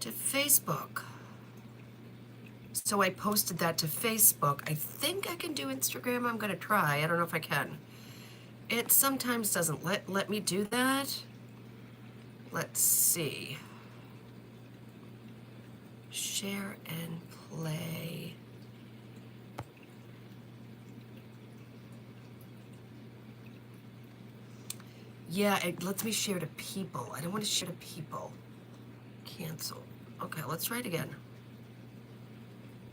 to Facebook. So I posted that to Facebook. I think I can do Instagram. I'm gonna try. I don't know if I can. It sometimes doesn't let me do that. Let's see. Share and play. Yeah, it lets me share to people. I don't want to share to people. Cancel. Okay, let's try it again.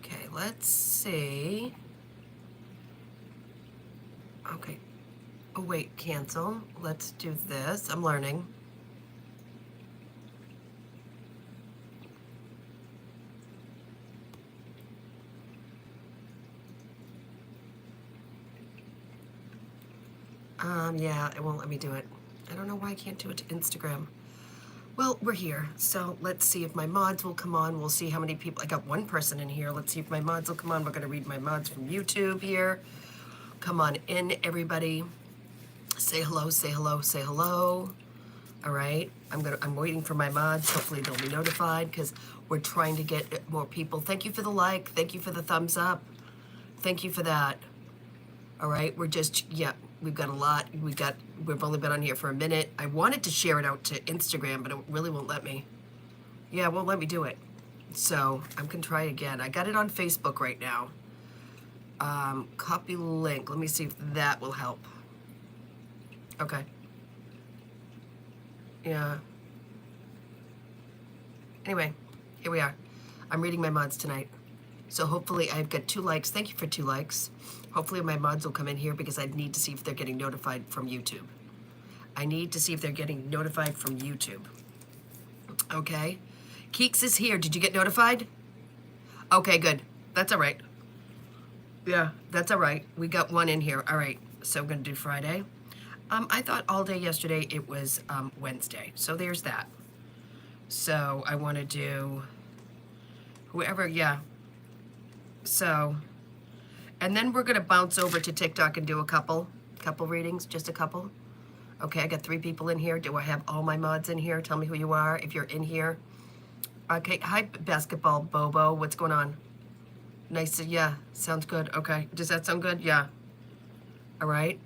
Okay, let's see. Okay. Oh, wait, cancel. Let's do this. I'm learning. Yeah, it won't let me do it. I don't know why I can't do it to Instagram. Well, we're here, so let's see if my mods will come on. We'll see how many people. I got one person in here. Let's see if my mods will come on. We're going to read my mods from YouTube here. Come on in, everybody. Say hello, say hello, say hello. All right, I'm waiting for my mods. Hopefully they'll be notified because we're trying to get more people. Thank you for the like. Thank you for the thumbs up. Thank you for that. All right, we're just, yeah, we've got a lot. We've only been on here for a minute. I wanted to share it out to Instagram, but it really won't let me. Yeah, it won't let me do it. So I'm gonna try again. I got it on Facebook right now. Copy link. Let me see if that will help. Okay. Yeah. Anyway, here we are. I'm reading my mods tonight. So hopefully I've got 2 likes. Thank you for 2 likes. Hopefully my mods will come in here because I need to see if they're getting notified from YouTube. I need to see if they're getting notified from YouTube. Okay. Keeks is here. Did you get notified? Okay, good. That's all right. Yeah, that's all right. We got 1 in here. All right. So I'm going to do Friday. I thought all day yesterday it was Wednesday. So there's that. So I want to do whoever, yeah. So, and then we're going to bounce over to TikTok and do a couple readings, just a couple. Okay, I got 3 people in here. Do I have all my mods in here? Tell me who you are if you're in here. Okay, hi, Basketball Bobo. What's going on? Nice to, yeah, sounds good. Okay, does that sound good? Yeah. All right.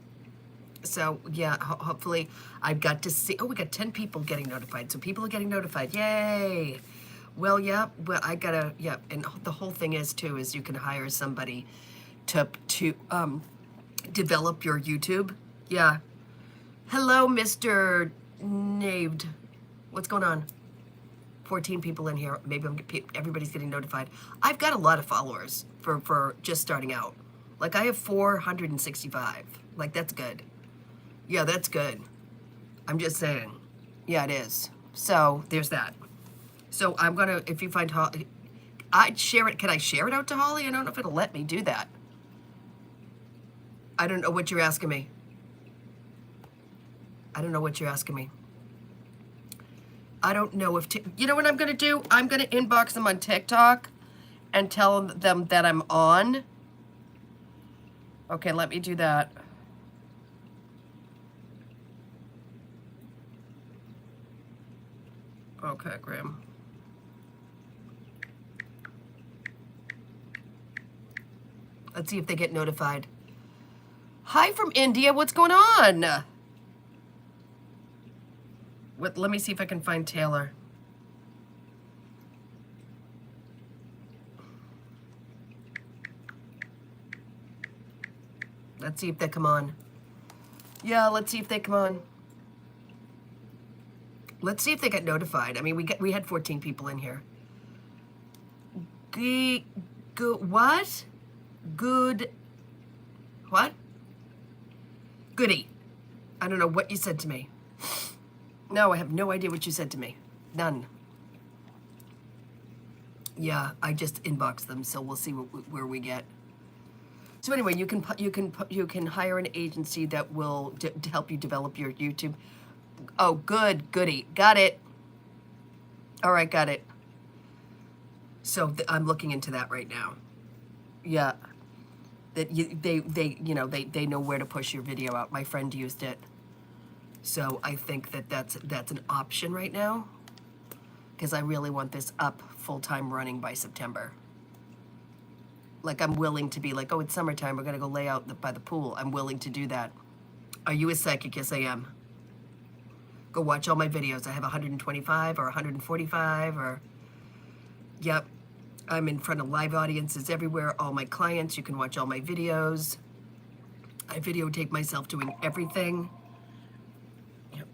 So, yeah, hopefully I've got to see, oh, we got 10 people getting notified. So people are getting notified. Yay. Well, yeah, well, I gotta, yeah, and the whole thing is, too, is you can hire somebody to develop your YouTube. Yeah. Hello, Mr. Naved. What's going on? 14 people in here. Maybe everybody's getting notified. I've got a lot of followers for just starting out. Like, I have 465. Like, that's good. Yeah, that's good. I'm just saying. Yeah, it is. So, there's that. So I'm gonna, if you find Holly, I'd share it. Can I share it out to Holly? I don't know if it'll let me do that. I don't know what you're asking me. I don't know what you're asking me. I don't know if, you know what I'm gonna do? I'm gonna inbox them on TikTok and tell them that I'm on. Okay, let me do that. Okay, Graham. Let's see if they get notified. Hi from India, what's going on? Let me see if I can find Taylor. Let's see if they come on. Yeah, let's see if they come on. Let's see if they get notified. I mean, we had 14 people in here. What? Good. What? Goody. I don't know what you said to me. No, I have no idea what you said to me. None. Yeah, I just inboxed them, so we'll see where we get. So anyway, you can hire an agency that will to help you develop your YouTube. Oh, good, goody, got it. All right, got it. So I'm looking into that right now. Yeah, that they know where to push your video out. My friend used it, so I think that's an option right now. because I really want this up full-time running by September. Like, I'm willing to be like, oh, it's summertime, we're going to go lay out by the pool. I'm willing to do that. Are you a psychic? Yes, I am. Go watch all my videos. I have 125 or 145 or, yep. I'm in front of live audiences everywhere. All my clients, you can watch all my videos. I videotape myself doing everything. Yep.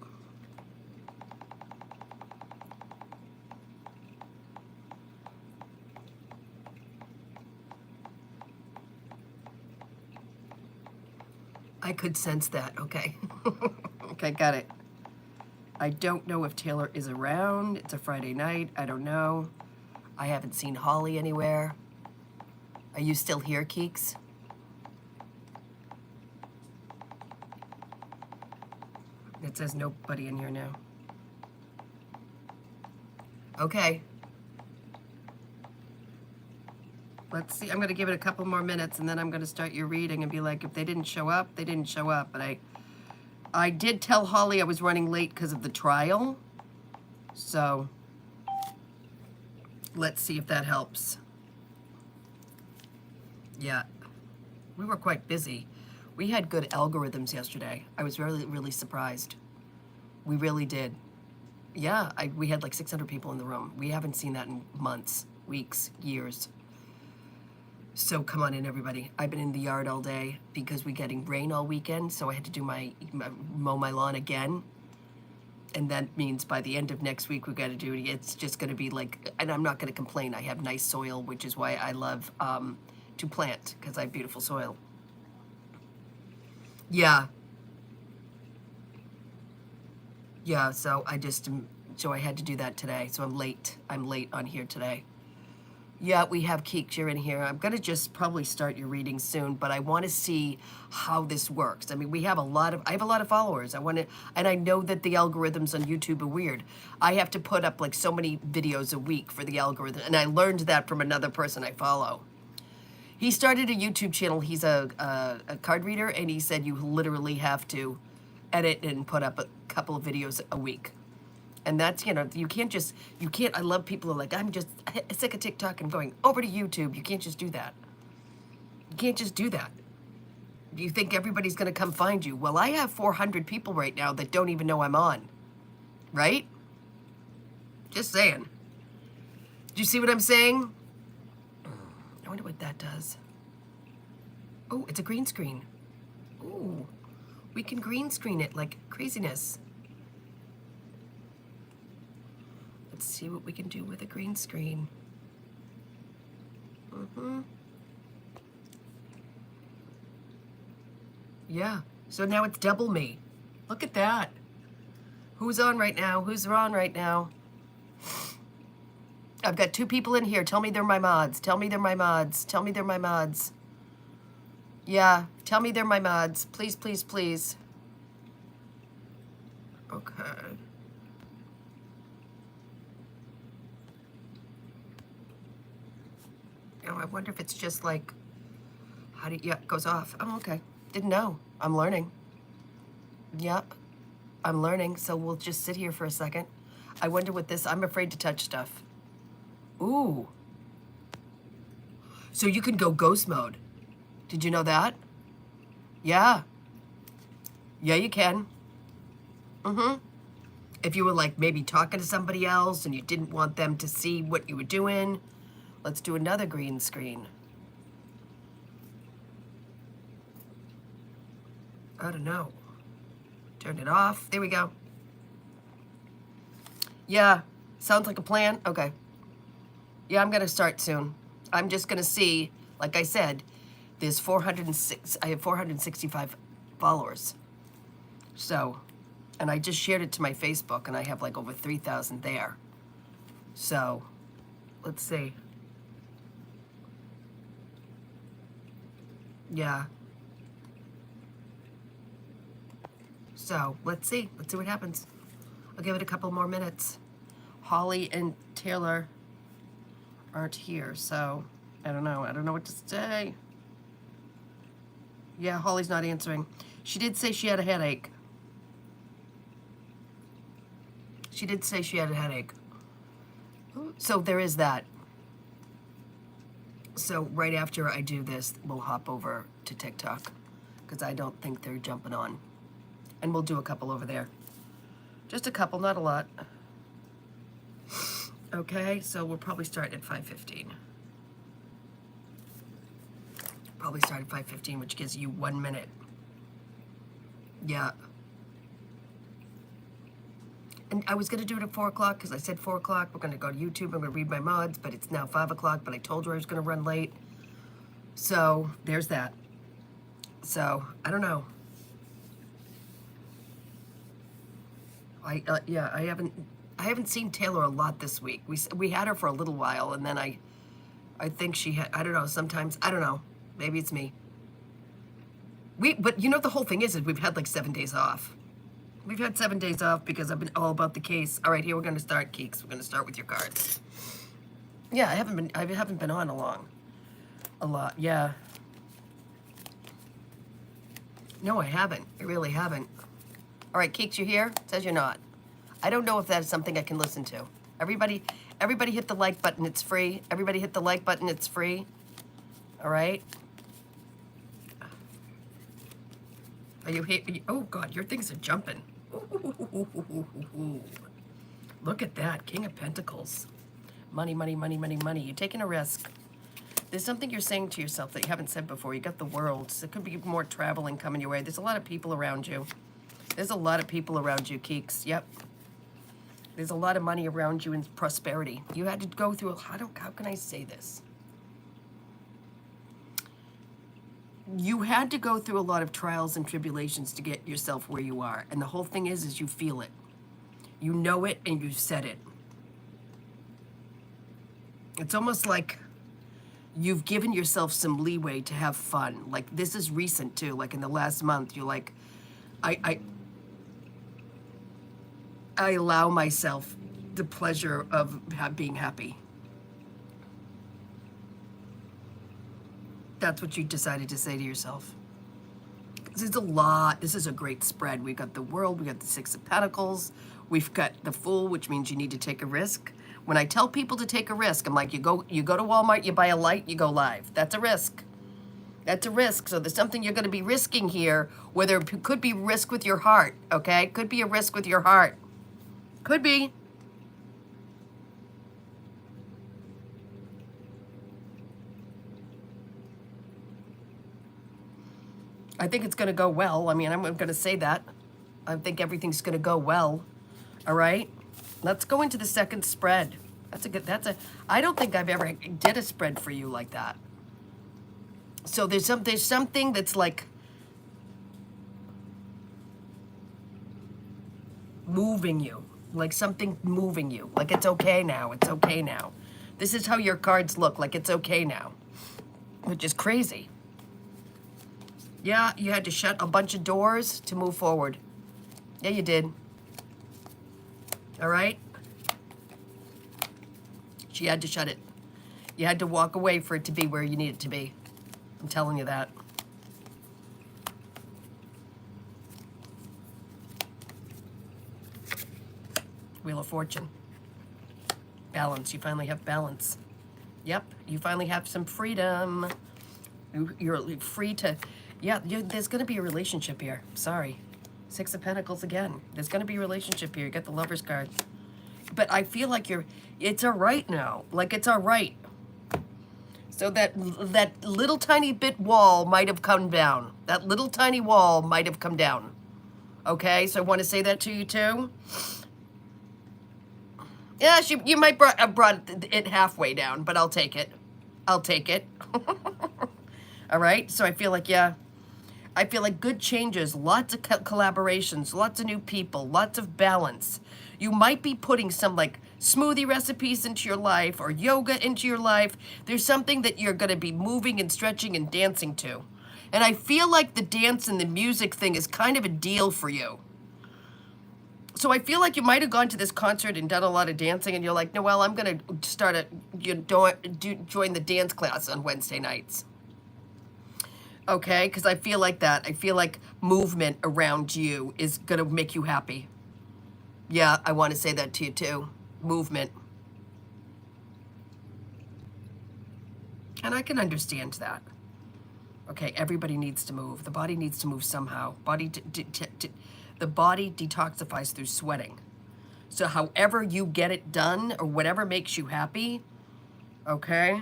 I could sense that. Okay. Okay, got it. I don't know if Taylor is around. It's a Friday night. I don't know. I haven't seen Holly anywhere. Are you still here, Keeks? It says nobody in here now. Okay. Let's see. I'm going to give it a couple more minutes, and then I'm going to start your reading and be like, if they didn't show up, they didn't show up. But I did tell Holly I was running late because of the trial. So let's see if that helps. Yeah. We were quite busy. We had good algorithms yesterday. I was really, really surprised. We really did. Yeah, we had like 600 people in the room. We haven't seen that in months, weeks, years. So come on in, everybody. I've been in the yard all day because we're getting rain all weekend, so I had to do mow my lawn again. And that means by the end of next week, we've got to do it. It's just going to be like, and I'm not going to complain. I have nice soil, which is why I love to plant, because I have beautiful soil. Yeah. Yeah, so I had to do that today. So I'm late. I'm late on here today. Yeah, we have Keeks, you're in here. I'm going to just probably start your reading soon, but I want to see how this works. I mean, I have a lot of followers. And I know that the algorithms on YouTube are weird. I have to put up like so many videos a week for the algorithm, and I learned that from another person I follow. He started a YouTube channel. He's a card reader, and he said you literally have to edit and put up a couple of videos a week. And that's, you can't, I love people who are like, I'm just sick of TikTok and going over to YouTube. You can't just do that. You can't just do that. You think everybody's going to come find you. Well, I have 400 people right now that don't even know I'm on. Right? Just saying. Do you see what I'm saying? I wonder what that does. Oh, it's a green screen. Ooh, we can green screen it like craziness. Let's see what we can do with a green screen. Yeah, so now it's double me. Look at that. Who's on right now? Who's on right now? I've got 2 people in here. Tell me they're my mods. Tell me they're my mods. Tell me they're my mods. Yeah, tell me they're my mods. Please, please, please. Okay. Oh, I wonder if it's just like, yeah, it goes off. Oh, okay. Didn't know. I'm learning. Yep. I'm learning, so we'll just sit here for a second. I wonder what this, I'm afraid to touch stuff. Ooh. So you can go ghost mode. Did you know that? Yeah. Yeah, you can. If you were like maybe talking to somebody else and you didn't want them to see what you were doing, let's do another green screen. I don't know. Turn it off. There we go. Yeah. Sounds like a plan. Okay. Yeah, I'm going to start soon. I'm just going to see, like I said, there's 406, I have 465 followers. So, and I just shared it to my Facebook, and I have like over 3,000 there. So, let's see. Yeah. So, let's see. Let's see what happens. I'll give it a couple more minutes. Holly and Taylor aren't here, so I don't know. I don't know what to say. Yeah, Holly's not answering. She did say she had a headache. She did say she had a headache. So there is that. So right after I do this, we'll hop over to TikTok because I don't think they're jumping on. And we'll do a couple over there. Just a couple, not a lot. Okay, so we'll probably start at 5:15. Probably start at 5:15, which gives you 1 minute. Yeah. And I was going to do it at 4 o'clock because I said 4 o'clock. We're going to go to YouTube. I'm going to read my mods, but it's now 5 o'clock. But I told her I was going to run late. So there's that. So I don't know. Yeah, I haven't seen Taylor a lot this week. We had her for a little while, and then I think she had, I don't know, sometimes, I don't know, maybe it's me. But you know, the whole thing is we've had like 7 days off. We've had 7 days off because I've been all about the case. All right, here we're going to start, Keeks. We're going to start with your cards. Yeah, I haven't been on a lot. Yeah. No, I haven't. I really haven't. All right, Keeks, you here? It says you're not. I don't know if that is something I can listen to. Everybody hit the like button. It's free. Everybody hit the like button. It's free. All right. Are you here? Oh, God, your things are jumping. Ooh. Look at that. King of Pentacles. Money, money, money, money, money. You're taking a risk. There's something you're saying to yourself that you haven't said before. You got the world. So there could be more traveling coming your way. There's a lot of people around you. There's a lot of people around you, Keeks. Yep. There's a lot of money around you and prosperity. You had to go through, how can I say this? You had to go through a lot of trials and tribulations to get yourself where you are. And the whole thing is you feel it. You know it and you said it. It's almost like you've given yourself some leeway to have fun. Like, this is recent too. Like in the last month, you're like, I allow myself the pleasure of being happy. That's what you decided to say to yourself. This is a lot. This is a great spread. We've got the World. We got the Six of Pentacles. We've got the Fool, which means you need to take a risk. When I tell people to take a risk, I'm like, you go to Walmart, you buy a light, you go live. That's a risk. That's a risk. So there's something you're going to be risking here, whether it could be risk with your heart, okay? Could be a risk with your heart. Could be. I think it's going to go well. I mean, I'm going to say that. I think everything's going to go well. All right? Let's go into the second spread. I don't think I've ever did a spread for you like that. So there's something that's like moving you. Like something moving you. Like it's okay now. It's okay now. This is how your cards look. Like it's okay now. Which is crazy. Yeah, you had to shut a bunch of doors to move forward. Yeah, you did. All right? She had to shut it. You had to walk away for it to be where you need it to be. I'm telling you that. Wheel of Fortune. Balance. You finally have balance. Yep, you finally have some freedom. You're free to... Yeah, there's going to be a relationship here. Sorry. Six of Pentacles again. There's going to be a relationship here. You got the Lover's card. But I feel like it's all right now. Like, it's all right. So that little tiny bit wall might have come down. That little tiny wall might have come down. Okay, so I want to say that to you too. Yeah, you might have brought it halfway down, but I'll take it. I'll take it. All right, so I feel like, yeah. I feel like good changes, lots of collaborations, lots of new people, lots of balance. You might be putting some like smoothie recipes into your life or yoga into your life. There's something that you're going to be moving and stretching and dancing to. And I feel like the dance and the music thing is kind of a deal for you. So I feel like you might have gone to this concert and done a lot of dancing and you're like, Noel, I'm going to start join the dance class on Wednesday nights. Okay, because I feel like that. I feel like movement around you is going to make you happy. Yeah, I want to say that to you too. Movement. And I can understand that. Okay, everybody needs to move. The body needs to move somehow. The body detoxifies through sweating. So however you get it done or whatever makes you happy, okay?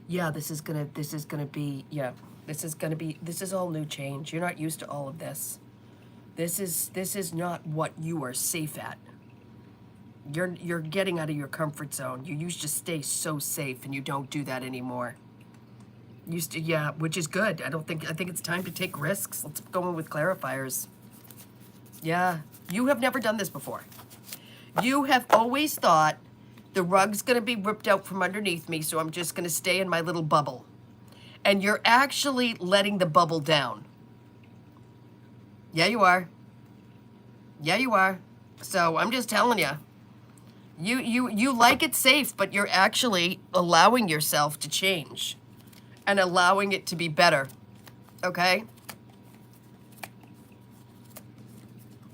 Yeah, this is gonna be, yeah, this is all new change. You're not used to all of this. This is not what you are safe at. You're getting out of your comfort zone. You used to stay so safe and you don't do that anymore. Used to, yeah, which is good. I think it's time to take risks. Let's go in with clarifiers. Yeah, you have never done this before. You have always thought the rug's gonna be ripped out from underneath me, so I'm just gonna stay in my little bubble. And you're actually letting the bubble down. Yeah, you are. Yeah, you are. So I'm just telling you. You like it safe, but you're actually allowing yourself to change and allowing it to be better. Okay?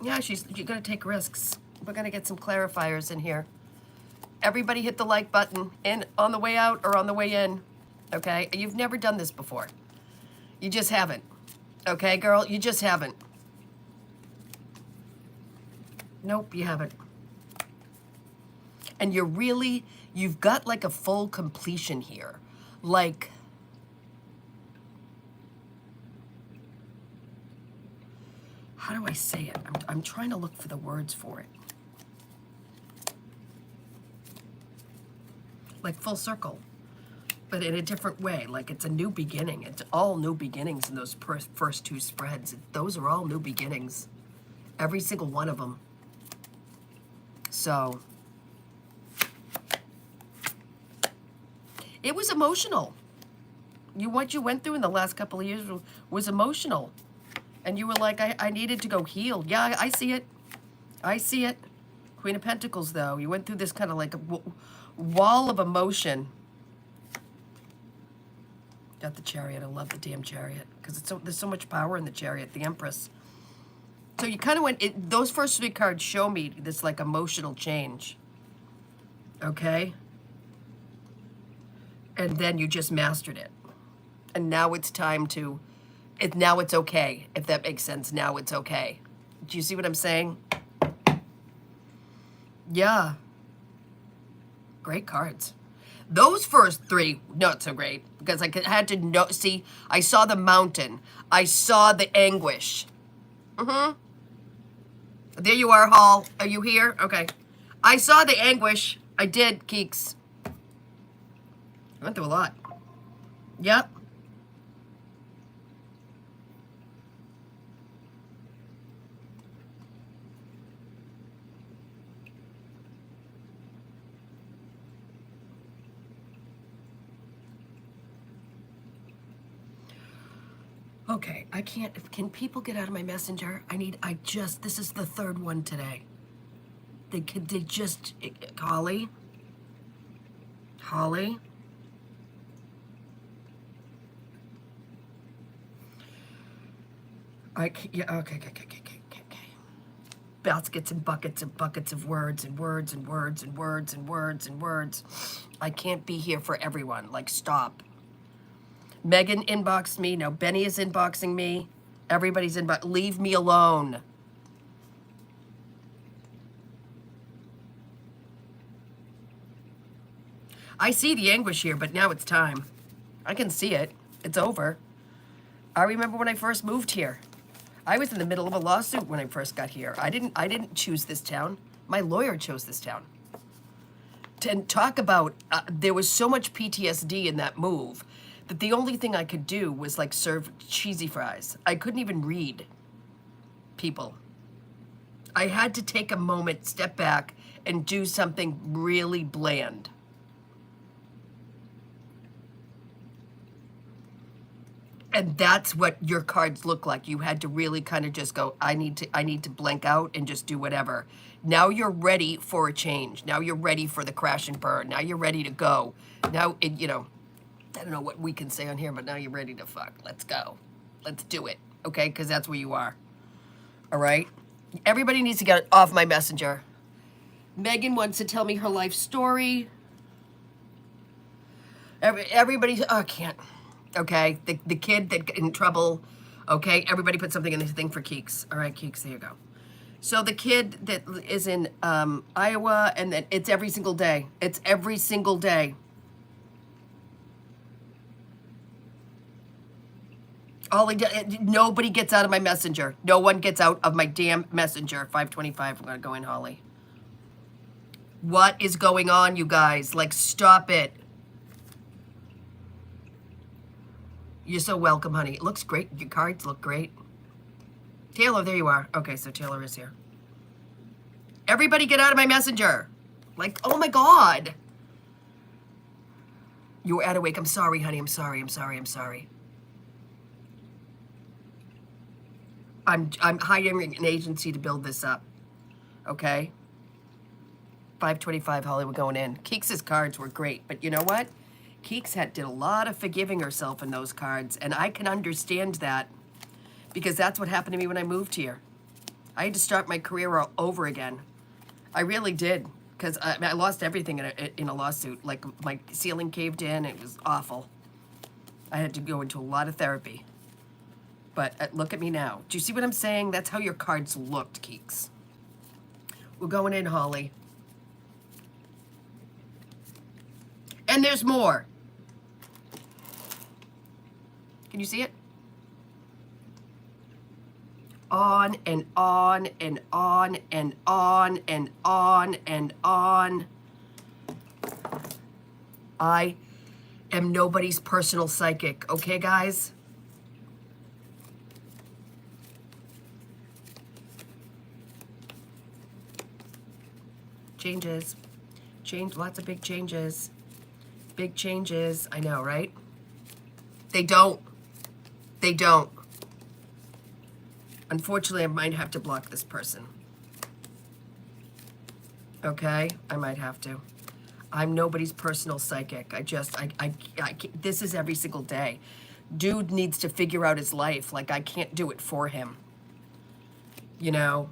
Yeah, you're gonna take risks. We're gonna get some clarifiers in here. Everybody hit the like button in on the way out or on the way in. Okay? You've never done this before. You just haven't. Okay, girl? You just haven't. Nope, you haven't. And you've got like a full completion here. Like, how do I say it? I'm trying to look for the words for it. Like full circle, but in a different way. Like it's a new beginning. It's all new beginnings in those first two spreads. Those are all new beginnings. Every single one of them. So, it was emotional. What you went through in the last couple of years was emotional. And you were like, I needed to go heal. Yeah, I see it. I see it. Queen of Pentacles, though. You went through this kind of like a wall of emotion. Got the Chariot. I love the damn Chariot. Because there's so much power in the Chariot. The Empress. So you kind of went, those first three cards show me this like emotional change. Okay? And then you just mastered it. And now it's time to, now it's okay, if that makes sense. Now it's okay. Do you see what I'm saying? Yeah. Great cards. Those first three, not so great. Because I had to see, I saw the mountain. I saw the anguish. Mm-hmm. There you are, Hall. Are you here? Okay. I saw the anguish. I did, Keeks. I went through a lot. Yep. Okay, I can't, can people get out of my messenger? This is the third one today. They just, Holly? Yeah, okay. Baskets and buckets of words and words and words and words and words and words. I can't be here for everyone. Like, stop. Megan inboxed me. Now Benny is inboxing me. Everybody's leave me alone. I see the anguish here, but now it's time. I can see it. It's over. I remember when I first moved here. I was in the middle of a lawsuit when I first got here. I didn't choose this town. My lawyer chose this town. To talk about, there was so much PTSD in that move that the only thing I could do was like serve cheesy fries. I couldn't even read people. I had to take a moment, step back, and do something really bland. And that's what your cards look like. You had to really kind of just go, I need to blank out and just do whatever. Now you're ready for a change. Now you're ready for the crash and burn. Now you're ready to go. Now, I don't know what we can say on here, but now you're ready to fuck. Let's go. Let's do it. Okay? Because that's where you are. All right? Everybody needs to get off my messenger. Megan wants to tell me her life story. Everybody, oh, I can't. Okay, the kid that got in trouble. Okay, everybody put something in the thing for Keeks. All right, Keeks, there you go. So the kid that is in Iowa, and that it's every single day. It's every single day. Nobody gets out of my messenger. No one gets out of my damn messenger. 525, I'm gonna go in, Holly. What is going on, you guys? Like, stop it. You're so welcome, honey. It looks great. Your cards look great. Taylor, there you are. Okay, so Taylor is here. Everybody get out of my messenger. Like, oh my God. You were out of wake. I'm sorry, honey. I'm sorry. I'm hiring an agency to build this up. Okay? 525, Holly, we're going in. Keeks' cards were great, but you know what? Keeks did a lot of forgiving herself in those cards, and I can understand that because that's what happened to me when I moved here. I had to start my career all over again. I really did, because I lost everything in a lawsuit. Like, my ceiling caved in. It was awful. I had to go into a lot of therapy. But look at me now. Do you see what I'm saying? That's how your cards looked, Keeks. We're going in, Holly. And there's more. Can you see it? On and on and on and on and on and on. I am nobody's personal psychic, okay, guys? Changes. Lots of big changes. Big changes. I know, right? They don't. Unfortunately, I might have to block this person. Okay? I might have to. I'm nobody's personal psychic. This is every single day. Dude needs to figure out his life. Like, I can't do it for him. You know?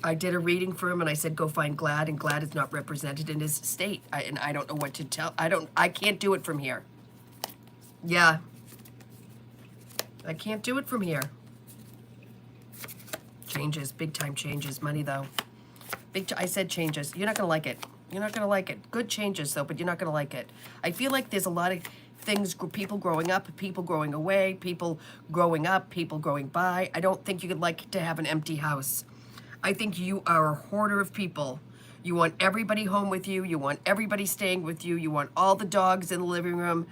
I did a reading for him and I said, go find Glad, and Glad is not represented in his state. And I don't know what to tell. I can't do it from here. Yeah. I can't do it from here. Changes, big time changes. Money though. I said changes. You're not going to like it. You're not going to like it. Good changes though, but you're not going to like it. I feel like there's a lot of things, people growing up, people growing away, people growing up, people growing by. I don't think you could like to have an empty house. I think you are a hoarder of people. You want everybody home with you. You want everybody staying with you. You want all the dogs in the living room.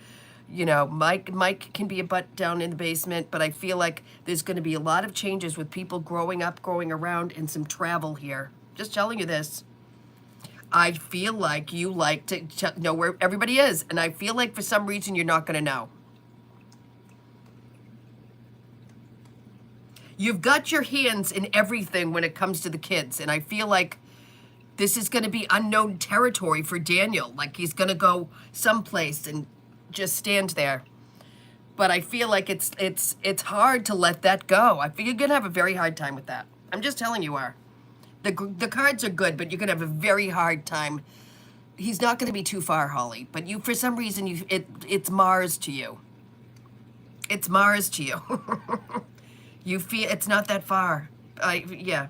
You know, Mike can be a butt down in the basement, but I feel like there's going to be a lot of changes with people growing up, growing around, and some travel here. Just telling you this. I feel like you like to know where everybody is, and I feel like for some reason you're not going to know. You've got your hands in everything when it comes to the kids, and I feel like this is going to be unknown territory for Daniel. Like, he's going to go someplace and just stand there. But I feel like it's hard to let that go. I feel you're going to have a very hard time with that. I'm just telling you are. The cards are good, but you're going to have a very hard time. He's not going to be too far, Holly. But you, for some reason, it's Mars to you. It's Mars to you. You feel it's not that far. Yeah.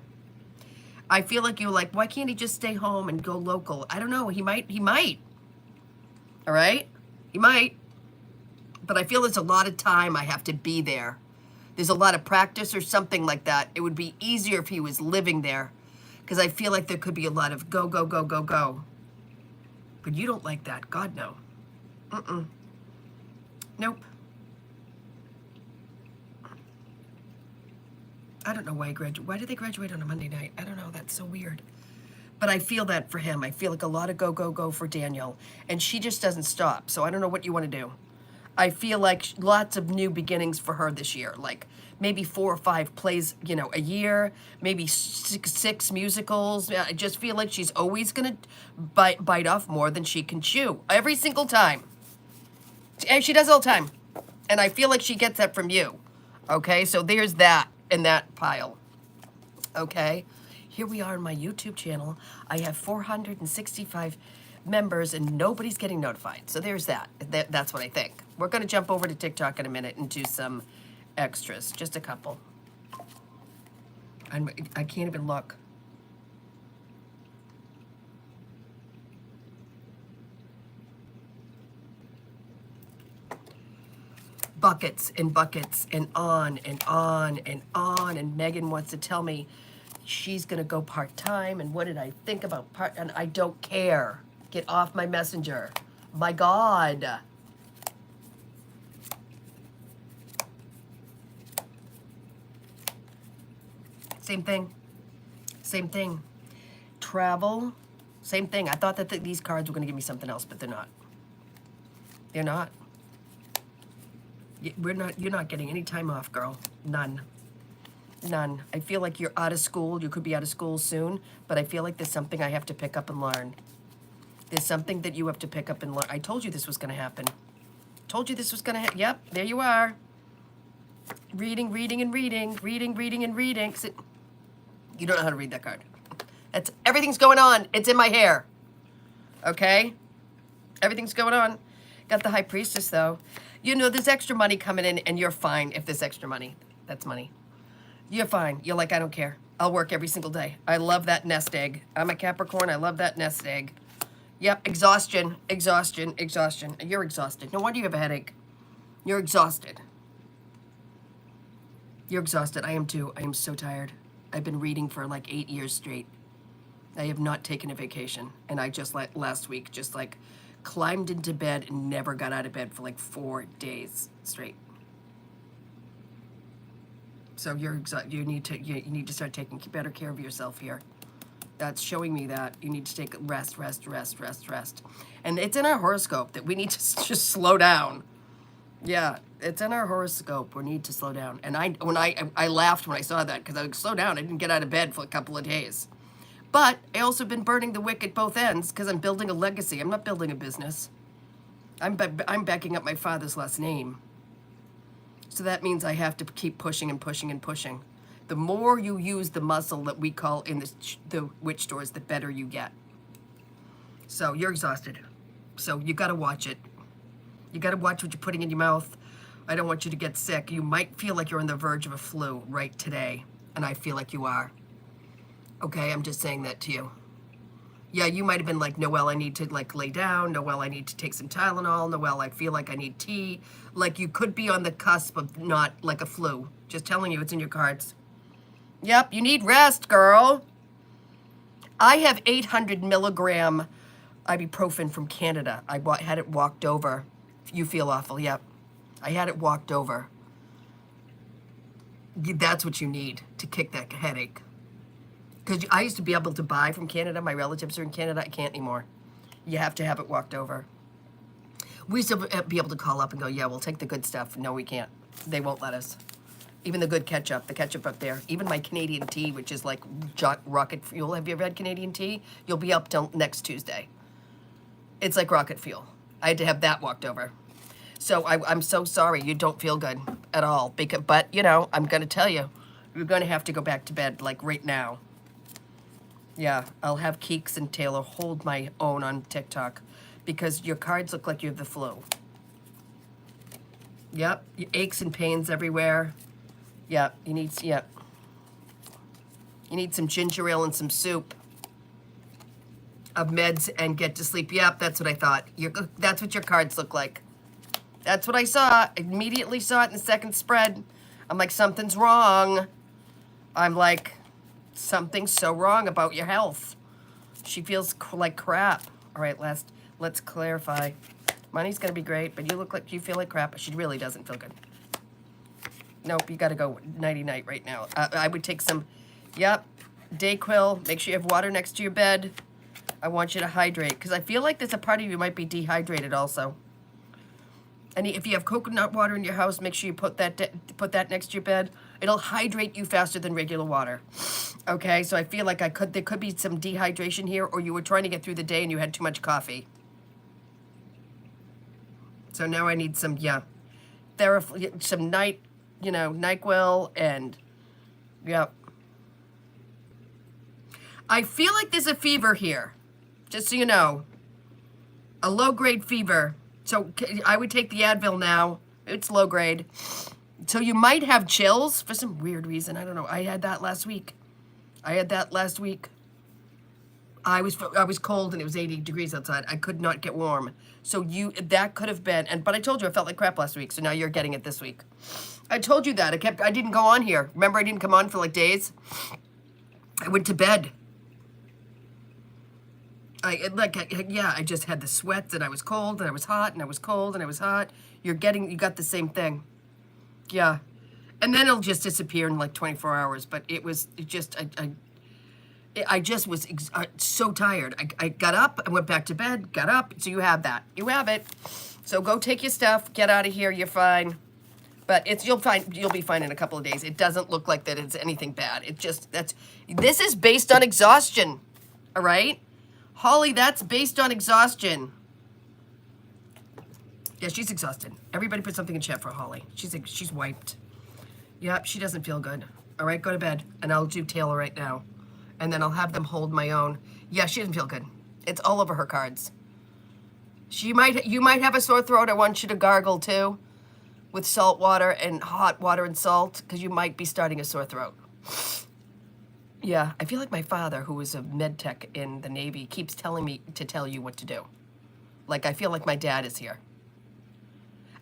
I feel like you're like, why can't he just stay home and go local? I don't know. He might. All right? He might. But I feel there's a lot of time I have to be there. There's a lot of practice or something like that. It would be easier if he was living there. Because I feel like there could be a lot of go, go, go, go, go. But you don't like that. God, no. Nope. I don't know why he graduated. Why did they graduate on a Monday night? I don't know. That's so weird. But I feel that for him. I feel like a lot of go, go, go for Daniel. And she just doesn't stop. So I don't know what you want to do. I feel like lots of new beginnings for her this year. Like maybe 4 or 5 plays, a year. Maybe 6 musicals. I just feel like she's always going to bite off more than she can chew. Every single time. And she does all the time. And I feel like she gets that from you. Okay? So there's that in that pile. Okay, here we are on my YouTube channel. I have 465 members and nobody's getting notified. So there's that. That's what I think. We're going to jump over to TikTok in a minute and do some extras, just a couple. I can't even look. Buckets and buckets and on and on and on. And Megan wants to tell me she's going to go part-time. And what did I think about and I don't care. Get off my messenger. My God. Same thing. Same thing. Travel. Same thing. I thought that these cards were going to give me something else, but they're not. They're not. You're not getting any time off, girl. None. None. I feel like you're out of school. You could be out of school soon, but I feel like there's something I have to pick up and learn. There's something that you have to pick up and learn. I told you this was going to happen. Told you this was going to happen. Yep, there you are. Reading, reading, and reading. Reading, reading, and reading. You don't know how to read that card. Everything's going on. It's in my hair. Okay? Everything's going on. Got the High Priestess, though. You know, there's extra money coming in, and you're fine if there's extra money. That's money. You're fine. You're like, I don't care. I'll work every single day. I love that nest egg. I'm a Capricorn. I love that nest egg. Yep, exhaustion, exhaustion, exhaustion. You're exhausted. No wonder you have a headache. You're exhausted. You're exhausted. I am too. I am so tired. I've been reading for like 8 years straight. I have not taken a vacation. And I just like last week, just like climbed into bed and never got out of bed for like 4 days straight. So you're exhausted. You need to start taking better care of yourself here. That's showing me that you need to take rest. And it's in our horoscope that we need to just slow down. Yeah, it's in our horoscope. We need to slow down. And I laughed when I saw that because I would slow down. I didn't get out of bed for a couple of days. But I also been burning the wick at both ends because I'm building a legacy. I'm not building a business. I'm backing up my father's last name. So that means I have to keep pushing and pushing and pushing. The more you use the muscle that we call in the witch stores, the better you get. So you're exhausted. So you got to watch it. You got to watch what you're putting in your mouth. I don't want you to get sick. You might feel like you're on the verge of a flu right today. And I feel like you are. Okay, I'm just saying that to you. Yeah, you might have been like, Noel, I need to like lay down. Noel, I need to take some Tylenol. Noel, I feel like I need tea. Like you could be on the cusp of not like a flu. Just telling you, it's in your cards. Yep, you need rest, girl. I have 800 milligram ibuprofen from Canada. I had it walked over. You feel awful, yep. I had it walked over. That's what you need to kick that headache. Because I used to be able to buy from Canada. My relatives are in Canada. I can't anymore. You have to have it walked over. We used to be able to call up and go, yeah, we'll take the good stuff. No, we can't. They won't let us. Even the good ketchup, the ketchup up there. Even my Canadian tea, which is like rocket fuel. Have you ever had Canadian tea? You'll be up till next Tuesday. It's like rocket fuel. I had to have that walked over. So I'm so sorry you don't feel good at all. But, you know, I'm going to tell you, you're going to have to go back to bed like right now. Yeah, I'll have Keeks and Taylor hold my own on TikTok because your cards look like you have the flu. Yep, aches and pains everywhere. Yep, you need some ginger ale and some soup of meds and get to sleep. Yep, that's what I thought. That's what your cards look like. That's what I saw. Immediately saw it in the second spread. I'm like, something's wrong. I'm like, something's so wrong about your health. She feels like crap. All right, let's clarify. Money's gonna be great, but you look like you feel like crap. She really doesn't feel good. Nope, you gotta go nighty-night right now. I would take some, yep, Dayquil. Make sure you have water next to your bed. I want you to hydrate, because I feel like there's a part of you might be dehydrated also. And if you have coconut water in your house, make sure you put that next to your bed. It'll hydrate you faster than regular water. Okay, so I feel like there could be some dehydration here, or you were trying to get through the day and you had too much coffee. So now I need some, some NyQuil and, yep. I feel like there's a fever here, just so you know. A low-grade fever. So I would take the Advil now. It's low-grade. So you might have chills for some weird reason. I don't know. I had that last week. I was cold and it was 80 degrees outside. I could not get warm. So that could have been, but I told you I felt like crap last week, so now you're getting it this week. I told you that. I didn't go on here. Remember, I didn't come on for like days? I went to bed. I just had the sweats and I was cold and I was hot and I was cold and I was hot. You got the same thing. Yeah. And then it'll just disappear in like 24 hours. But I just was so tired. I got up, I went back to bed, got up. So you have that. You have it. So go take your stuff, get out of here, you're fine. But you'll be fine in a couple of days. It doesn't look like that it's anything bad. This is based on exhaustion. All right? Holly, that's based on exhaustion. Yeah, she's exhausted. Everybody put something in chat for Holly. She's wiped. Yep, she doesn't feel good. All right, go to bed. And I'll do Taylor right now. And then I'll have them hold my own. Yeah, she doesn't feel good. It's all over her cards. You might have a sore throat. I want you to gargle too with salt water and hot water and salt because you might be starting a sore throat. Yeah, I feel like my father, who was a med tech in the Navy, keeps telling me to tell you what to do. Like, I feel like my dad is here.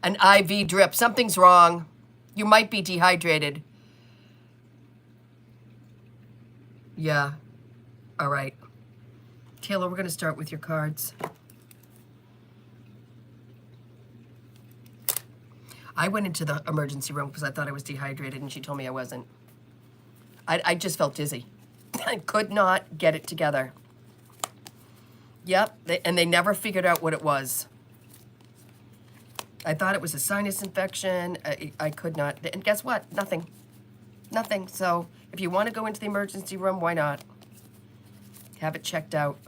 An IV drip. Something's wrong. You might be dehydrated. Yeah. All right. Taylor, we're going to start with your cards. I went into the emergency room because I thought I was dehydrated, and she told me I wasn't. I just felt dizzy. I could not get it together. Yep, and they never figured out what it was. I thought it was a sinus infection. I could not. And guess what? Nothing. Nothing. So if you want to go into the emergency room, why not? Have it checked out.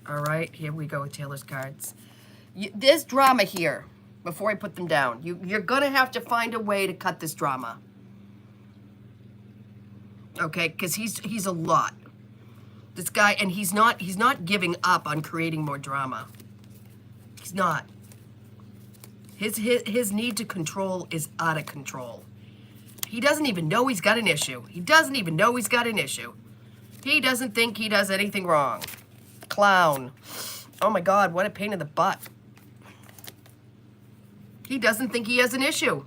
All right, here we go with Taylor's cards. There's drama here. Before I put them down, you're gonna have to find a way to cut this drama. Okay, because he's a lot. This guy, and he's not giving up on creating more drama. He's not. His need to control is out of control. He doesn't even know he's got an issue. He doesn't even know he's got an issue. He doesn't think he does anything wrong. Clown. Oh my God, what a pain in the butt. He doesn't think he has an issue.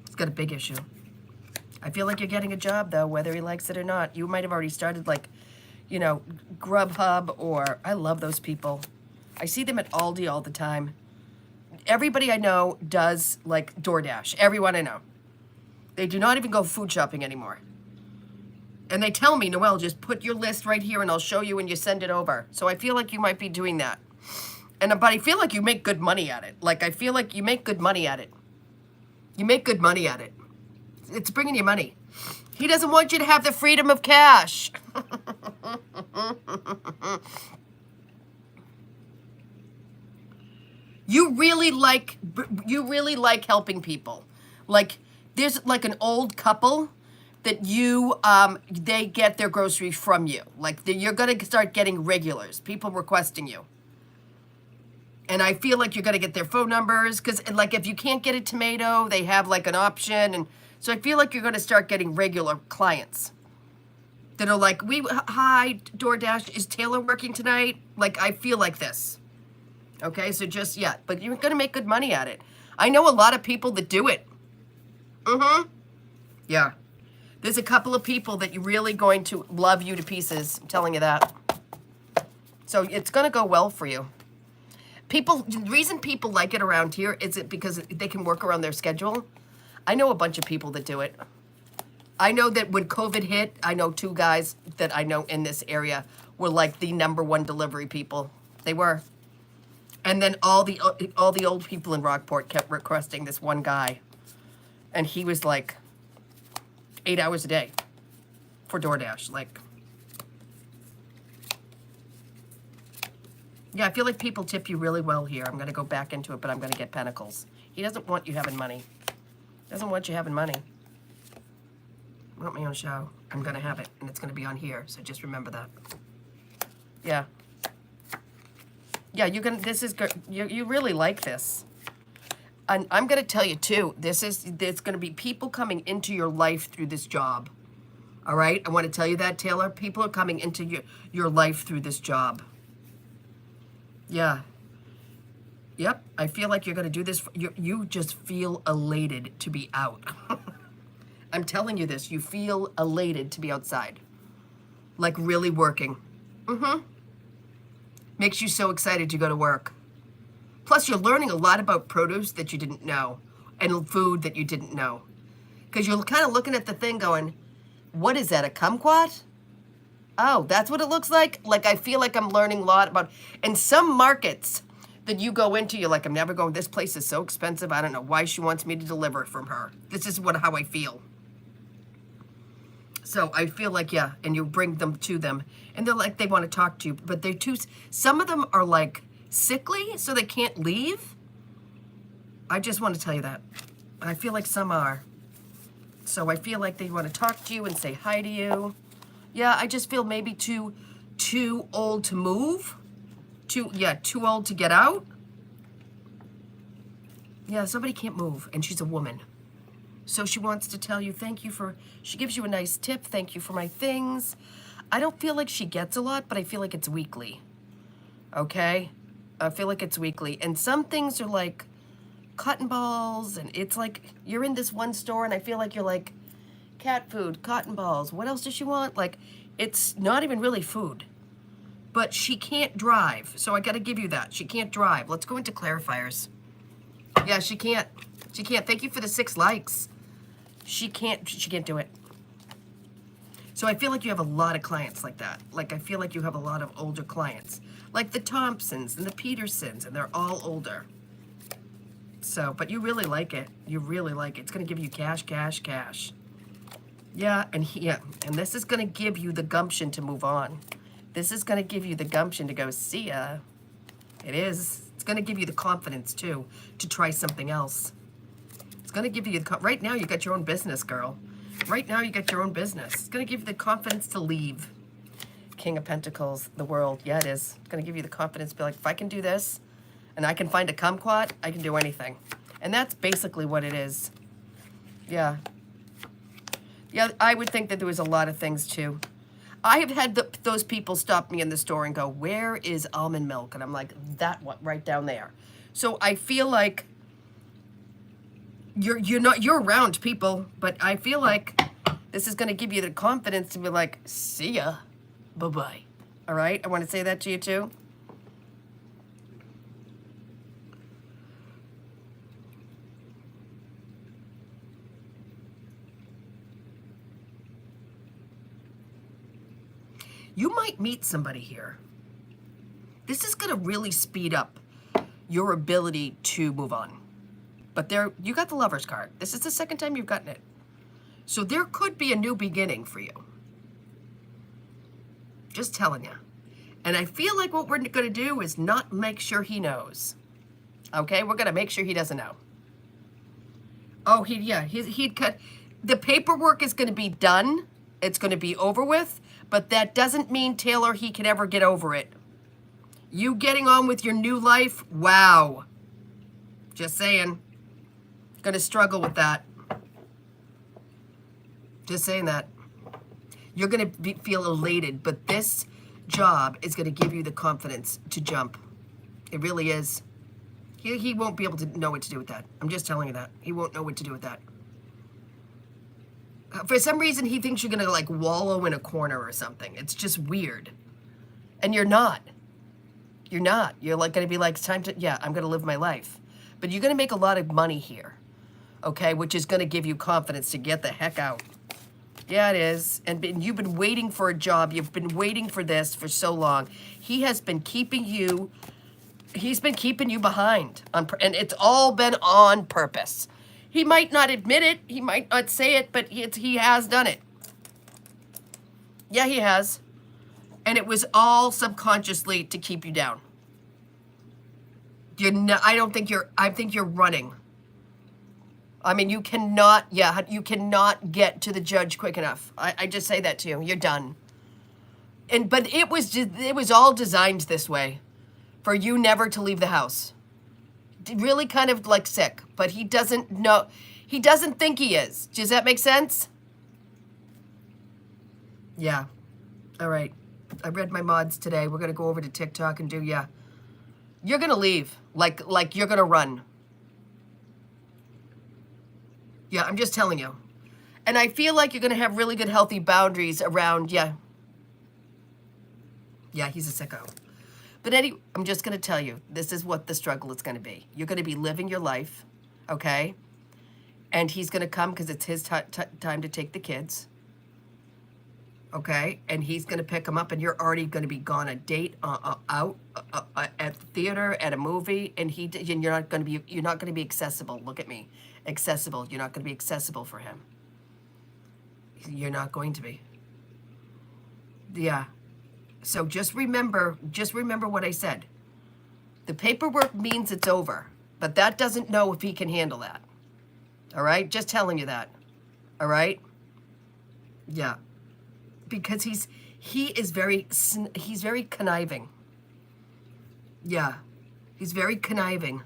He's got a big issue. I feel like you're getting a job, though, whether he likes it or not. You might have already started, like, Grubhub, or I love those people. I see them at Aldi all the time. Everybody I know does, like, DoorDash. Everyone I know. They do not even go food shopping anymore. And they tell me, Noel, just put your list right here and I'll show you when you send it over. So I feel like you might be doing that. But I feel like you make good money at it. Like, I feel like you make good money at it. You make good money at it. It's bringing you money. He doesn't want you to have the freedom of cash. You really like helping people. Like, there's like an old couple that they get their groceries from you. Like, you're going to start getting regulars, people requesting you. And I feel like you're going to get their phone numbers because, like, if you can't get a tomato, they have, like, an option. And so I feel like you're going to start getting regular clients that are like, hi, DoorDash, is Taylor working tonight? Like, I feel like this. Okay, so just, yeah. But you're going to make good money at it. I know a lot of people that do it. Mm-hmm. Yeah. There's a couple of people that you're really going to love you to pieces. I'm telling you that. So it's going to go well for you. The reason people like it around here is because they can work around their schedule. I know a bunch of people that do it. I know that when COVID hit, I know 2 guys that I know in this area were like the #1 delivery people. They were. And then all the old people in Rockport kept requesting this one guy. And he was like 8 hours a day for DoorDash. Like, yeah, I feel like people tip you really well here. I'm going to go back into it, but I'm going to get Pentacles. He doesn't want you having money. Doesn't want you having money. I want my own show. I'm going to have it, and it's going to be on here, so just remember that. Yeah. Yeah, you're going to, this is good. You really like this. And I'm going to tell you, too, there's going to be people coming into your life through this job. All right? I want to tell you that, Taylor. People are coming into your life through this job. Yeah. Yep. I feel like you're going to do this. You just feel elated to be out. I'm telling you this. You feel elated to be outside. Like really working. Mm-hmm. Makes you so excited to go to work. Plus, you're learning a lot about produce that you didn't know and food that you didn't know. Because you're kind of looking at the thing going, what is that, a kumquat? Oh, that's what it looks like? Like, I feel like I'm learning a lot about, and some markets that you go into, you're like, I'm never going, this place is so expensive, I don't know why she wants me to deliver it from her. This is how I feel. So I feel like, yeah, and you bring them to them, and they're like, they want to talk to you, but they're too, some of them are like sickly, so they can't leave. I just want to tell you that. I feel like some are. So I feel like they want to talk to you and say hi to you. Yeah, I just feel maybe too old to move. Too old to get out. Yeah, somebody can't move, and she's a woman. So she wants to tell you, thank you for, she gives you a nice tip, thank you for my things. I don't feel like she gets a lot, but I feel like it's weekly. Okay? I feel like it's weekly. And some things are like cotton balls, and it's like, you're in this one store, and I feel like you're like, cat food, cotton balls, what else does she want? Like, it's not even really food. But she can't drive, so I gotta give you that. She can't drive. Let's go into clarifiers. Yeah, she can't. She can't. Thank you for the 6 likes. She can't do it. So I feel like you have a lot of clients like that. Like, I feel like you have a lot of older clients. Like the Thompsons and the Petersons, and they're all older. So, but you really like it. You really like it. It's gonna give you cash, cash, cash. Yeah, and and this is gonna give you the gumption to move on. This is gonna give you the gumption to go, see ya. It is. It's gonna give you the confidence too, to try something else. It's gonna give you right now you got your own business, girl. Right now you got your own business. It's gonna give you the confidence to leave. King of Pentacles, the world. Yeah, it is. It's gonna give you the confidence to be like, if I can do this, and I can find a kumquat, I can do anything. And that's basically what it is. Yeah. Yeah, I would think that there was a lot of things too. I have had those people stop me in the store and go, where is almond milk? And I'm like, that one right down there. So I feel like you're around people, but I feel like this is going to give you the confidence to be like, see ya, bye-bye. All right? I want to say that to you too. You might meet somebody here. This is going to really speed up your ability to move on. But you got the Lover's card. This is the second time you've gotten it. So there could be a new beginning for you. Just telling you. And I feel like what we're going to do is not make sure he knows. Okay? We're going to make sure he doesn't know. Oh, he'd cut. The paperwork is going to be done. It's going to be over with. But that doesn't mean, Taylor, he can ever get over it. You getting on with your new life? Wow. Just saying. Gonna struggle with that. Just saying that. You're gonna feel elated, but this job is gonna give you the confidence to jump. It really is. He won't be able to know what to do with that. I'm just telling you that. He won't know what to do with that. For some reason, he thinks you're gonna like wallow in a corner or something. It's just weird. And you're not. You're not. You're like gonna be like, it's time to, yeah, I'm gonna live my life. But you're gonna make a lot of money here. Okay, which is gonna give you confidence to get the heck out. Yeah, it is. And you've been waiting for a job. You've been waiting for this for so long. He has been keeping you, he's been keeping you behind. And it's all been on purpose. He might not admit it. He might not say it, but he has done it. Yeah, he has. And it was all subconsciously to keep you down. I think you're running. I mean, you cannot, yeah, you cannot get to the judge quick enough. I just say that to you. You're done. But it was all designed this way for you never to leave the house. Really kind of like sick, but he doesn't know, he doesn't think he is. Does that make sense? Yeah. All right. I read my mods today. We're going to go over to TikTok and do, yeah. You're going to leave. Like you're going to run. Yeah, I'm just telling you. And I feel like you're going to have really good, healthy boundaries around, yeah. Yeah, he's a sicko. But anyway, I'm just going to tell you, this is what the struggle is going to be. You're going to be living your life, okay? And he's going to come because it's his time to take the kids, okay? And he's going to pick them up, and you're already going to be gone a date out at the theater, at a movie, and you're not going to be accessible. Look at me, accessible. You're not going to be accessible for him. You're not going to be. Yeah. So just remember what I said. The paperwork means it's over, but that doesn't know if he can handle that. All right? Just telling you that. All right? Yeah. Because he's very conniving. Yeah. He's very conniving.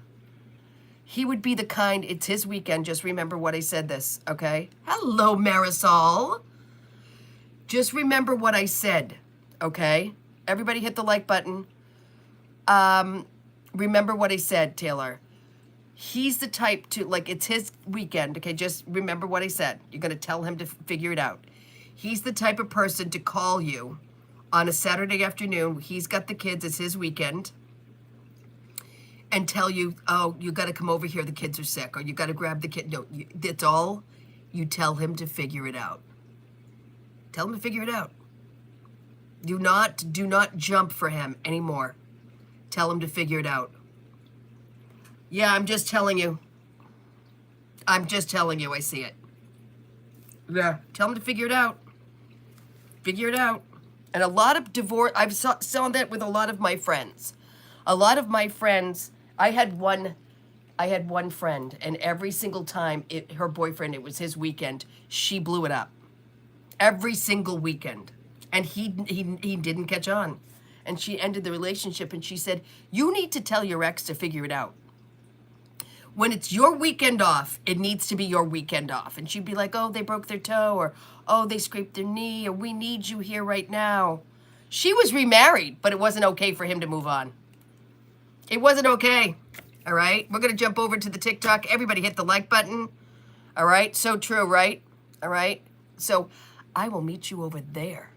He would be the kind, it's his weekend, just remember what I said this, okay? Hello, Marisol. Just remember what I said. Okay, everybody hit the like button. Remember what I said, Taylor. He's the type to, like, it's his weekend. Okay, just remember what I said. You're going to tell him to figure it out. He's the type of person to call you on a Saturday afternoon. He's got the kids. It's his weekend. And tell you, oh, you got to come over here. The kids are sick. Or you got to grab the kid. No, that's all. You tell him to figure it out. Tell him to figure it out. Do not jump for him anymore. Tell him to figure it out. Yeah, I'm just telling you. I see it. Yeah. Tell him to figure it out. Figure it out. And a lot of divorce, I've saw that with a lot of my friends. A lot of my friends, I had one friend, and every single time her boyfriend, it was his weekend, she blew it up. Every single weekend. And he didn't catch on. And she ended the relationship, and she said, you need to tell your ex to figure it out. When it's your weekend off, it needs to be your weekend off. And she'd be like, oh, they broke their toe, or oh, they scraped their knee, or we need you here right now. She was remarried, but it wasn't okay for him to move on. It wasn't okay. All right? We're going to jump over to the TikTok. Everybody hit the like button. All right? So true, right? All right? So I will meet you over there.